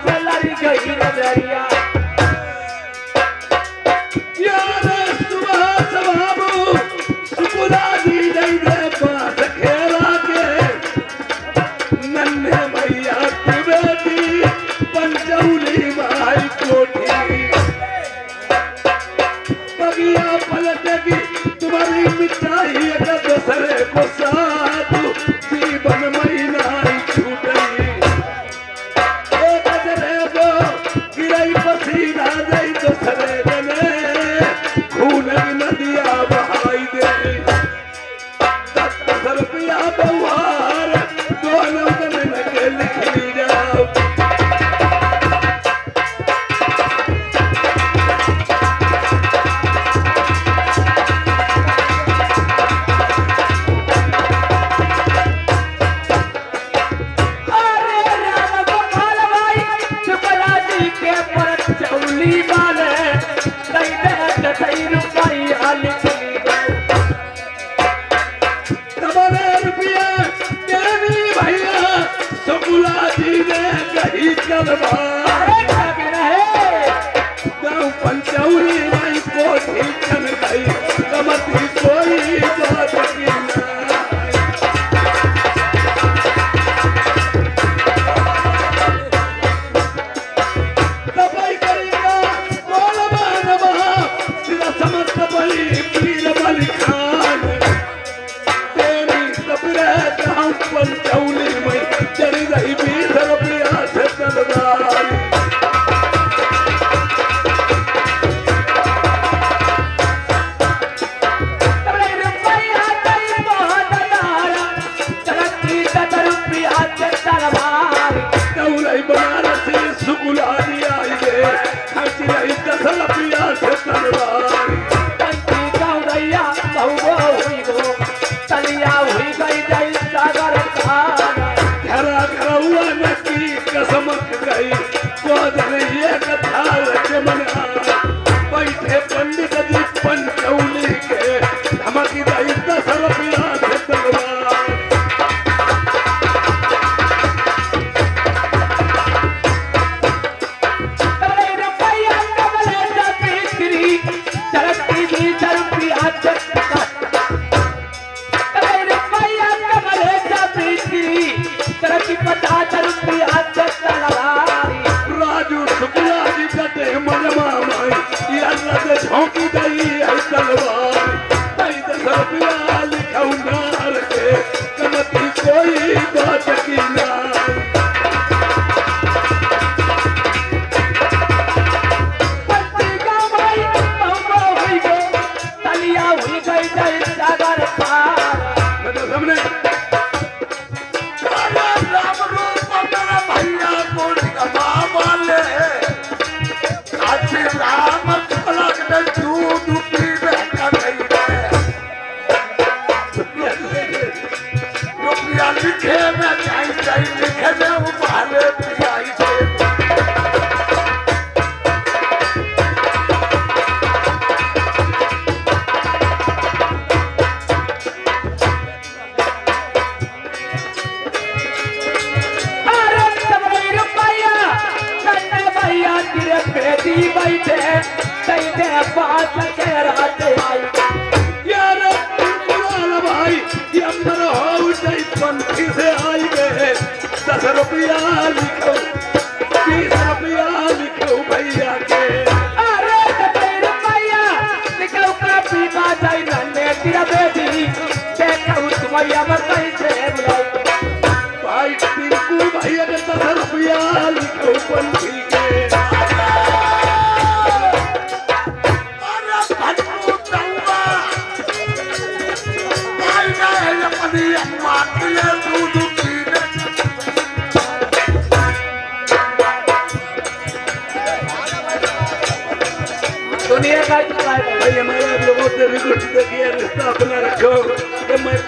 से लड़ी गई नजरिया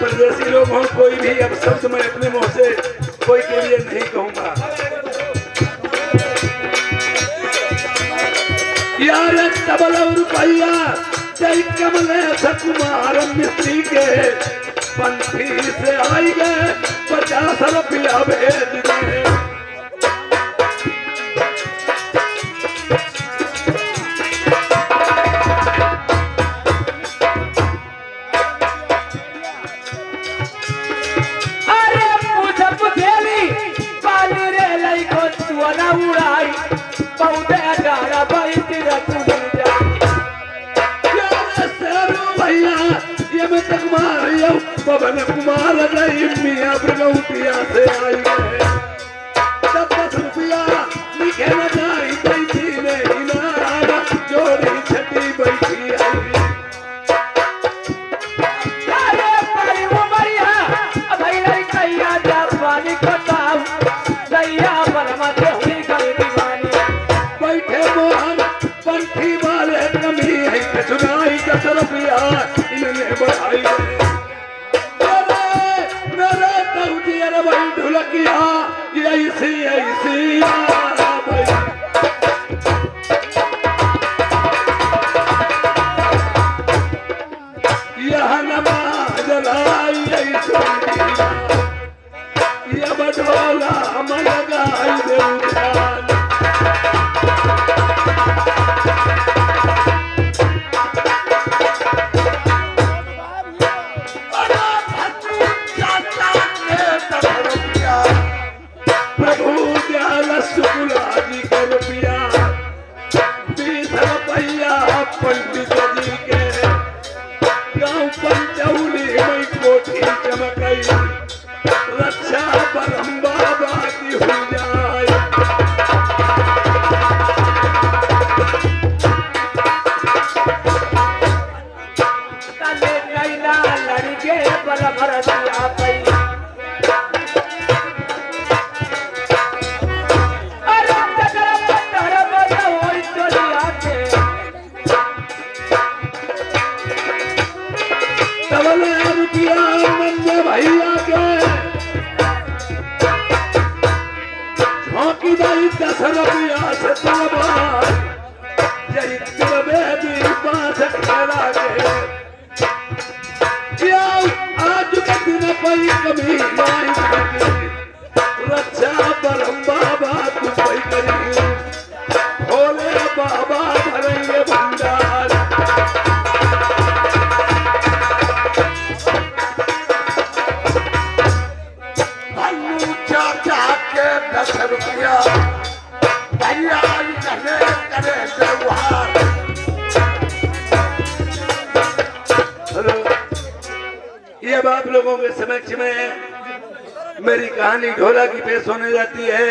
परदेसी लोग हों, कोई भी अब शब्द मैं अपने मुंह से कोई के लिए नहीं कहूंगा। यार डबल रुपया जय कमले सकुमार मिस्त्री के पंथी से आई गए 50 रुपया भेज दे। बहुत अठारह बैठ रतुनी भैया ये मैं कुमार यो पवन कुमार नहीं मियाँ प्रगौतिया से आई है 10 रुपया लिखे न जाई बैठी नहीं ना जोड़ी छठी बैठी आई अरे भाई वो भैया भाई कैया जापानी कताब दैया बलमा से हुई गई दीवानी बैठे मोहन पंथी वाले कमी है कचुनाई 10 रुपया इन्हें बढ़ाई मेरे तौजी अरे भाई ढुलकिया ऐसी ऐसी यह नमाज लाई ऐसी ये बटोला मन गाई देवदान प्रभु दयाल शुक्लाजी के रुपया 20 रुपया पंडित जी के गाँव पंचौली में कोठी चमकई रक्षा परम बाबा की हो जाए तले नैना लड़के बल भरतिया पई अरे जगरा पत्थर बजा होई चलिया के तबले रुपया नन्हे भैया के झोंकी दाई 10 रुपया से तलवार जय बेदी 5 खेला के आज के दिन पई कमी नहीं सकी रक्षा परम बाबा तू पई करी भोले बाबा भरेंगे भंडार भन्नू चाचा के 10 रुपया भैया करे व्यवहार ये अब आप लोगों के समक्ष में मेरी कहानी ढोला की पेश होने जाती है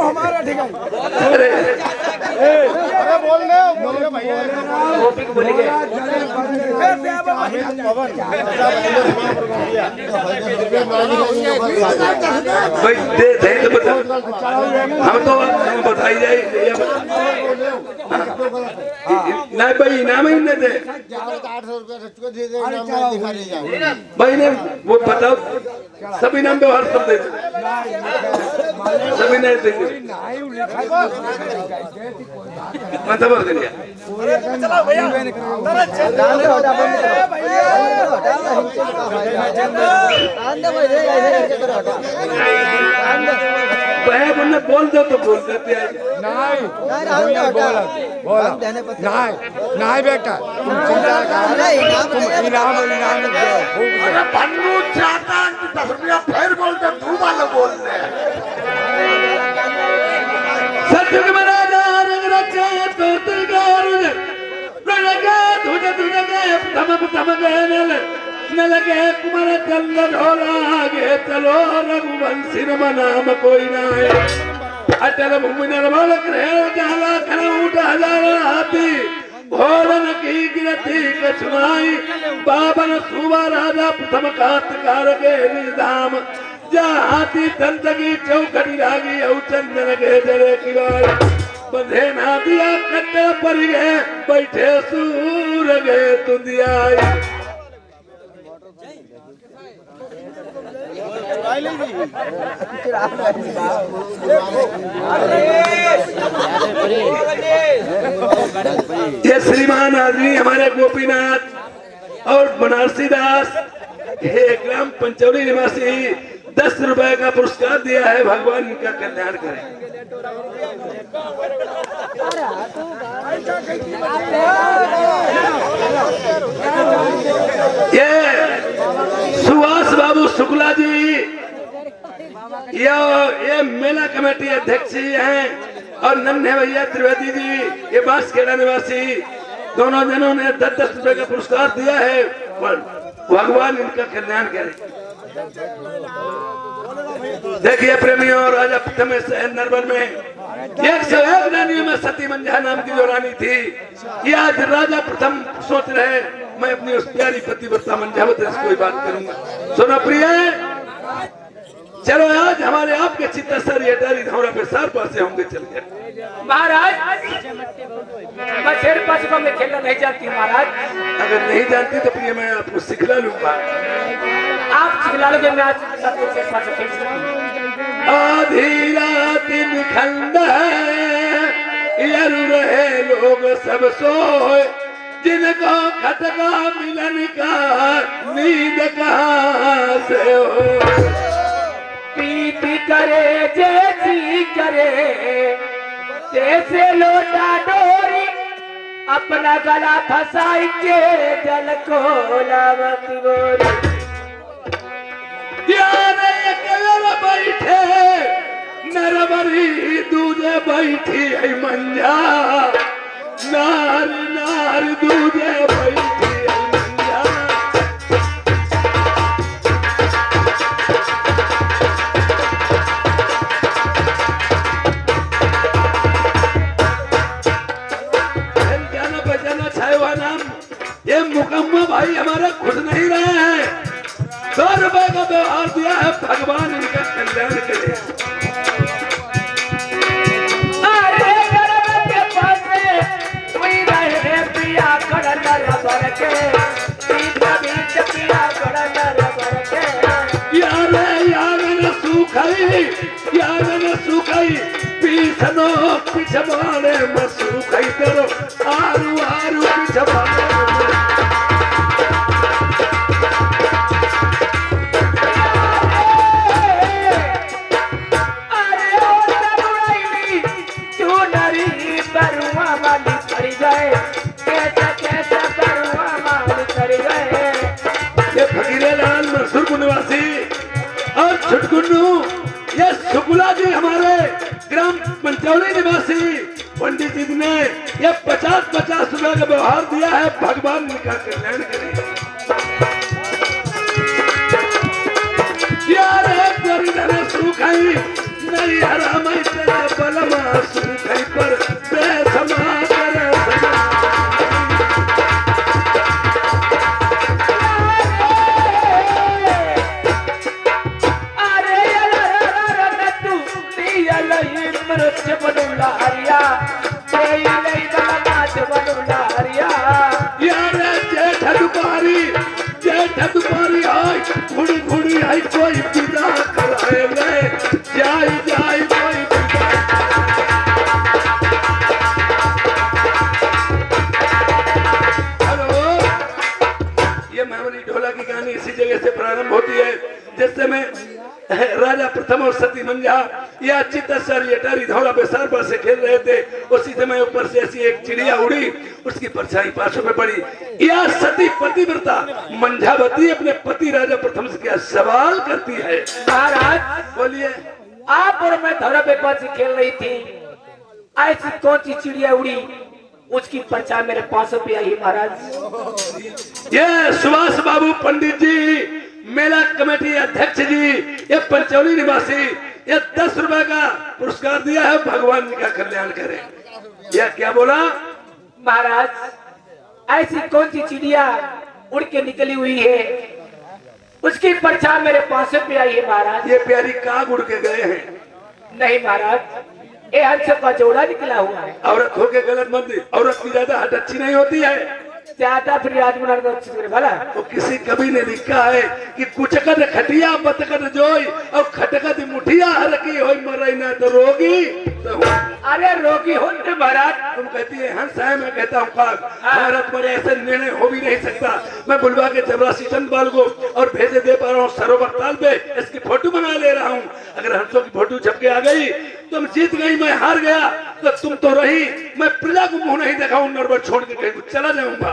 हमारा ठीक अरे गोपी को बोलेंगे भाई दे तो बता हम तो बताई जाए नहीं भाई इनाम ही नहीं दे 800 रुपया भाई ने वो बताओ सभी नाम व्यवहार सब दे सभी नहीं देंगे मतलब कर दिया बन्ने बोल दो तो बोल देते हैं नहीं बेटा तुम चिंता इनाम भन्नू चाहता 10 रुपया फिर बोलते तू वाले बोल दे सत्युग महाराजा रंग रक्षा तो तिरगार रंगा तुझे तुझे के तम गए न लगे कुमार चंद्र ढोला आगे चलो रघुवंशी नाम कोई ना है अटल भूमि निर्मल रहे जाला खड़ा उठा हजार हाथी भोलन की गिरती कछुनाई बाबन सुबा राजा प्रथम कातकार के निधाम जा हाथी दंत की चौखड़ी लागी औ चंदन के जड़े की बार बंधे ना दिया कट्टे पर गए बैठे सूर गए तुंदियाई ये श्रीमान आदमी हमारे गोपीनाथ और बनारसी दास ग्राम पंचौली निवासी 10 रुपए का पुरस्कार दिया है। भगवान इनका कल्याण करें। मेला कमेटी अध्यक्ष जी हैं और नन्हे भैया त्रिवेदी जी ये बांसखेड़ा निवासी, दोनों जनों ने 10-10 रुपए का पुरस्कार दिया है। भगवान इनका कल्याण करे। देखिए प्रेमियों, राजा प्रथम शहर नरवर में 101 रानियों में सती मंझा नाम की जो रानी थी, ये आज राजा प्रथम सोच रहे मैं अपनी उस प्यारी पतिव्रता मंझावती से कोई बात करूंगा। सुनो प्रिय, चलो आज हमारे आपके चित्तसर ये डारी धौरा पे सार पास से होंगे चल के। महाराज मैं शेर पास में खेलना नहीं जानती महाराज। अगर नहीं जानती तो प्रिय मैं आपको सिखला लूंगा। आप सिखला लोगे, मैं आज आपको शेर पास खेल सकती। आधी रात निखंड यारू रहे लोग सब सोए, जिनको खटका मिलन का नींद कहाँ से हो। पीट करे जैसी करे जैसे लोटा डोरी, अपना गला फंसाई के जल को लावती बोली। यार एक बैठे नरबरी दूजे बैठी है मंझा, नार नार दूजे बैठी है मंझा। जाना बजाना छाया हुआ नाम ये मुकम्मा भाई हमारा खुश नहीं रहे हैं। 100 रुपए का व्यवहार दिया है, भगवान इनका कल्याण करे। अरे गरब के पास कोई रहे पिया करना रबर के, बीच बीच पिया करना रबर के। यार न सुखाई पीछनो पिछवाड़े में सुखाई करो आरू आरू पिछवाड़े में। और छुटकुन्नू ये शुक्ला जी हमारे ग्राम पंचौली निवासी पंडित जी ने ये 50-50 रुपए का व्यवहार दिया है, भगवान इनका कल्याण करे। यार दरिद्र सुखाई नहीं हरा मैं तेरे बलमा सुखाई पर बेसमा करे जेठ दुपारी आई घुड़ी घुड़ी आई कोई विदा कराए ले जाई जाई कोई विदा। हेलो, ये मामूली ढोला की कहानी इसी जगह से प्रारंभ होती है जिससे मैं राजा प्रथम और सती मंझा या चित्तसर ये टारी धौला पे सर पर से खेल रहे थे। उसी समय ऊपर से ऐसी एक चिड़िया उड़ी, उसकी परछाई पार्श्व में पड़ी। या सती पतिव्रता मंझावती अपने पति राजा प्रथम से क्या सवाल करती है। महाराज बोलिए। आप और मैं धौला पे पास खेल रही थी, ऐसी कौन सी चिड़िया उड़ी उसकी परछाई मेरे पास पे आई महाराज। ये सुभाष बाबू पंडित जी मेला कमेटी अध्यक्ष जी ये पंचौली निवासी ये 10 रुपए का पुरस्कार दिया है, भगवान का कल्याण करे। यह क्या बोला महाराज, ऐसी कौन सी चिड़िया उड़ के निकली हुई है उसकी परछाई मेरे पास पे आई है महाराज। ये प्यारी काग उड़ के गए हैं। नहीं महाराज, ये हंस का जोड़ा निकला हुआ है। औरत होके गलत मत दी, औरत की ज्यादा हट अच्छी नहीं होती है। ज्यादा फिर राजमनार भला तो किसी कवि ने लिखा है कि कुचकत खटिया बतकत जोई और खटकत मुठिया हरकी होई मरई ना तो रोगी तो अरे रोगी हो महाराज। तुम कहती है हंस है, मैं कहता हूँ काग। भारत पर ऐसे निर्णय हो भी नहीं सकता। मैं बुलवा के 84 चंद बाल को और भेजे दे पा रहा हूँ सरोवर ताल पे, इसकी फोटो बना ले रहा हूँ। अगर हंसों की फोटो छप के आ गई तुम जीत गई, मैं हार गया तो तुम तो रही। मैं प्रजा को मुंह नहीं दिखाऊं, नरबर छोड़ के कहीं चला जाऊंगा।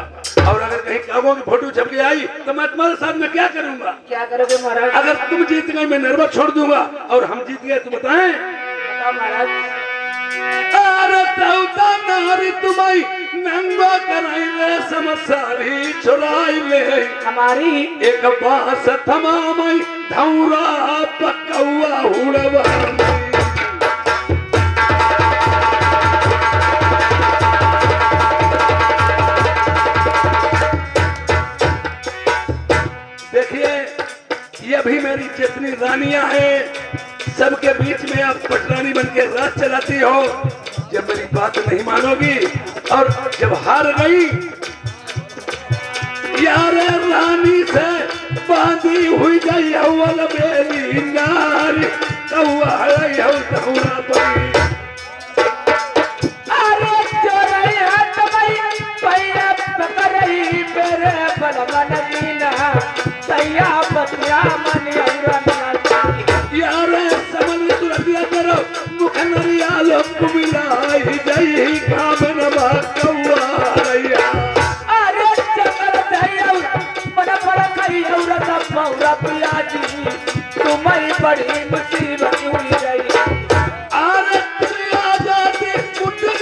और अगर कहीं कागों की फोटो छप के आई तो मैं तुम्हारे साथ में क्या करूंगा। क्या करोगे महाराज? अगर तुम जीत गई मैं नरबर छोड़ दूंगा और हम जीत गए तो बताएं महाराज अरे तौता नारी तुम्हारी नंगा कराई ले समसारी चुराई ले हमारी एक बास थमामई धौरा पकौआ हुड़वा देखिए ये भी मेरी जितनी रानियां हैं सबके बीच में आप पटरानी बन के राज चलाती हो। जब मेरी बात नहीं मानोगी और जब हार गई यार रानी से बांधी हुई गई अव्वल बेली नारी कौआ हड़ई हो धौरा पड़ी। अरे चोरई हाथ में पैया पकड़ई मेरे बलवन मीना सैया बतिया मन यार समन तुरंतिया करो मुखनरिया लोग मिलाई जई कामन बा कौआ हड़ैया। अरे चकर दया बड़ा बड़ा कई औरत पौरा पिया जी तुम्हारी बड़ी मुसीबत हुई रही। अरे पिया जाती मुट्ठी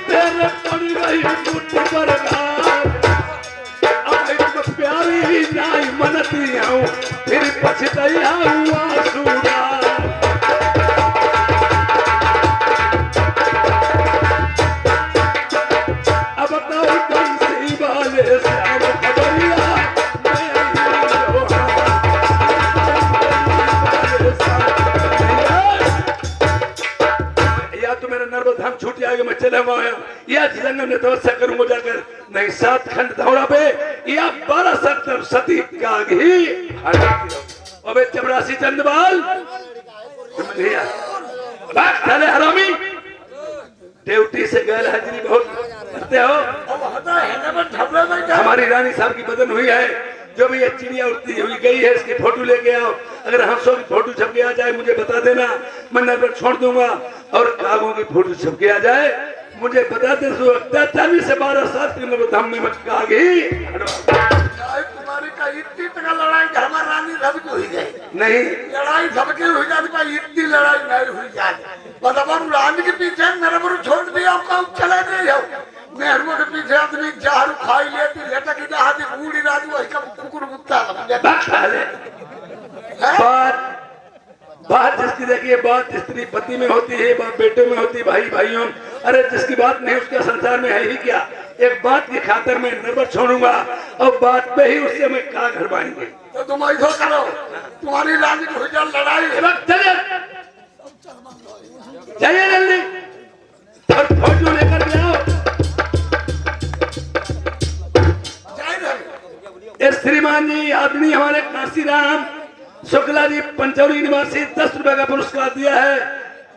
तेरे पड़ गई मुट्ठी पर प्यारी नाई मनती हूँ फिर पछतैया हुआ सूरा। अब बताओ कैसी वाले श्याम खबरिया या तो मेरा नर्मदा धाम छूट जाएगा मैं चले हुआ या जंगल में तपस्या करूंगा जाकर नहीं 7 खंड धौरा पे या 12 सत्तर सती का घी अबे चपरासी चंदबाल चले हरामी ड्यूटी से गैर हाजिरी बहुत करते हो। हमारी रानी साहब की बदन हुई है जो भी ये चिड़िया उड़ती हुई गई है इसकी फोटो लेके आओ। अगर हंसों की फोटो छप के आ जाए मुझे बता देना मैं नजर छोड़ दूंगा और कागों की फोटो छप के आ जाए मुझे बता दे। 43 से 12 साल की धाम में मटका गई तुम्हारी का इतनी तक लड़ाई हमारी रानी सबकी हुई गई नहीं लड़ाई सबकी हुई जाती पर इतनी लड़ाई नहीं हुई जाती। मतलब रानी के पीछे मेरे को छोड़ दिया आपका चले गए हो नेहरू के पीछे आदमी झाड़ू खाई लेती लेटा की हाथी बूढ़ी रानी वही का कुकुर कुत्ता बात जिसकी देखिए बात स्त्री पति में होती है बात बेटे में होती है भाई भाइयों। अरे जिसकी बात नहीं उसका संसार में है ही क्या। एक बात की खातिर मैं नर्वस छोड़ूंगा और बात पे ही उससे मैं कहा घर पाएंगे तो तुम ऐसा करो तुम्हारी रानी की हुई लड़ाई जाइए जल्दी और फोटो लेकर के आओ। श्रीमान जी आदमी हमारे काशीराम शुक्ला जी पंचौली निवासी 10 रुपए का पुरस्कार दिया है।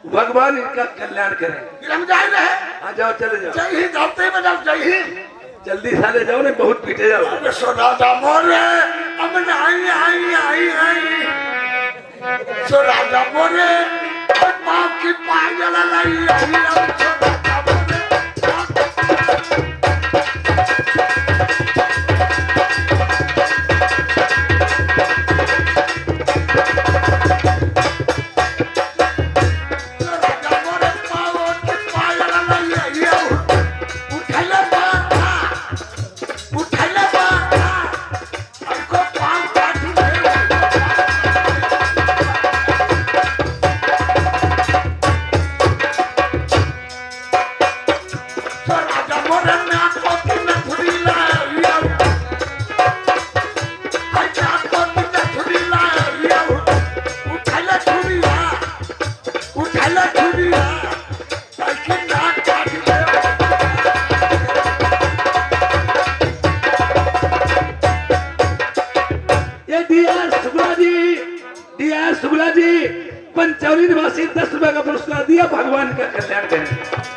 भगवान इनका कल्याण करें। हम जा रहे आ जाओ चले जाओ जय हिंद जाते में जाओ जय हिंद जल्दी साले जाओ ने बहुत पीछे जाओ। राजा मोरे अब आई आई आई आई सो राजा मोरे पाप की पागल लाई शुक्ला जी पंचौली निवासी 10 रुपए का पुरस्कार दिया। भगवान का कल्याण करें।